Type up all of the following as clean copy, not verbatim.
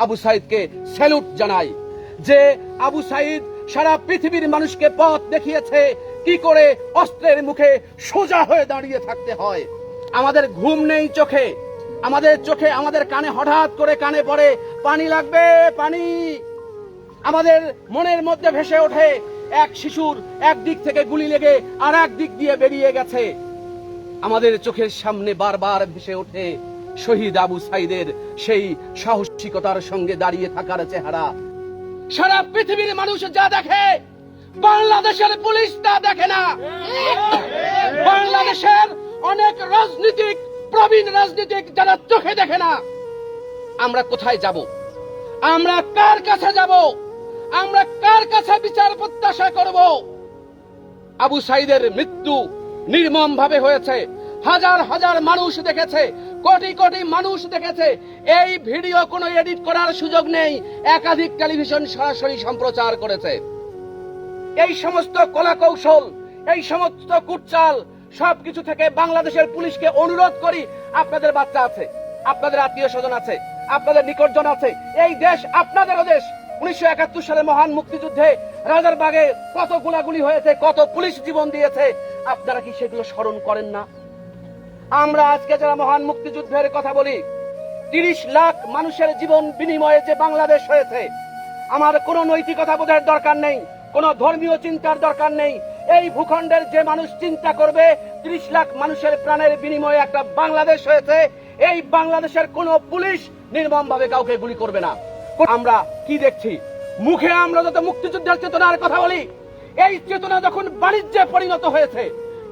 Abu সাইদকে salute জানাই যে আবু সাইদ সারা পৃথিবীর মানুষকে পথ দেখিয়েছে কি করে অস্ত্রের মুখে সোজা হয়ে দাঁড়িয়ে থাকতে হয়। আমাদের ঘুম নেই চোখে, আমাদের কানে হঠাৎ করে কানে পড়ে পানি লাগবে, পানি। আমাদের মনের মধ্যে ভেসে ওঠে এক শিশুর এক দিক থেকে গুলি লেগে আর এক দিক দিয়ে বেরিয়ে গেছে। আমাদের চোখের সামনে বারবার ভেসে ওঠে শহীদ আবু সাইদের সেই সাহসিকতার সঙ্গে দাঁড়িয়ে থাকার চেহারা। সারা পৃথিবীর মানুষ যা দেখে বাংলাদেশের পুলিশ তা দেখে না। বাংলাদেশের অনেক প্রবীণ রাজনীতিক যারা চোখে দেখে না। আমরা কোথায় যাব? আমরা কার কাছে যাব? আমরা কার কাছে বিচার প্রত্যাশা করব? আবু সাইদের মৃত্যু নির্মম ভাবে হয়েছে, হাজার হাজার মানুষ দেখেছে, কোটি কোটি মানুষ দেখেছে। এই ভিডিও কোনো এডিট করার সুযোগ নেই, একাধিক টেলিভিশন সরাসরি সম্প্রচার করেছে। এই সমস্ত কলা কৌশল, এই সমস্ত কুটচাল সবকিছু থেকে বাংলাদেশের পুলিশকে অনুরোধ করি, আপনাদের বাচ্চা আছে, আপনাদের আত্মীয় স্বজন আছে, আপনাদের নিকটজন আছে, এই দেশ আপনাদেরও দেশ। 1971 সালে মহান মুক্তিযুদ্ধে রাজারবাগে কত গোলাগুলি হয়েছে, কত পুলিশ জীবন দিয়েছে, আপনারা কি সেগুলো স্মরণ করেন না? আমরা আজকে যারা মহান মুক্তিযুদ্ধের কথা বলি, 30 লাখ মানুষের জীবন বিনিময়ে যে বাংলাদেশ হয়েছে, আমার কোনো নৈতিকতা বোধের দরকার নেই, কোনো ধর্মীয় চিন্তার দরকার নেই। এই ভূখণ্ডের যে মানুষ চিন্তা করবে 30 লাখ মানুষের প্রাণের বিনিময়ে একটা বাংলাদেশ হয়েছে, এই বাংলাদেশের কোনো পুলিশ নির্মম ভাবে কাউকে গুলি করবে না। আমরা কি দেখছি? মুখে আমরা যত মুক্তিযুদ্ধের চেতনার কথা বলি, এই চেতনা যখন বাণিজ্যে পরিণত হয়েছে,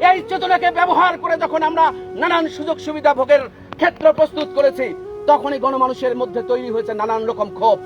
এই চেতনাকে ব্যবহার করে যখন আমরা নানান সুযোগ সুবিধা ভোগের ক্ষেত্র প্রস্তুত করেছি, তখনই গণমানুষের মধ্যে তৈরি হয়েছে নানান রকম ক্ষোভ।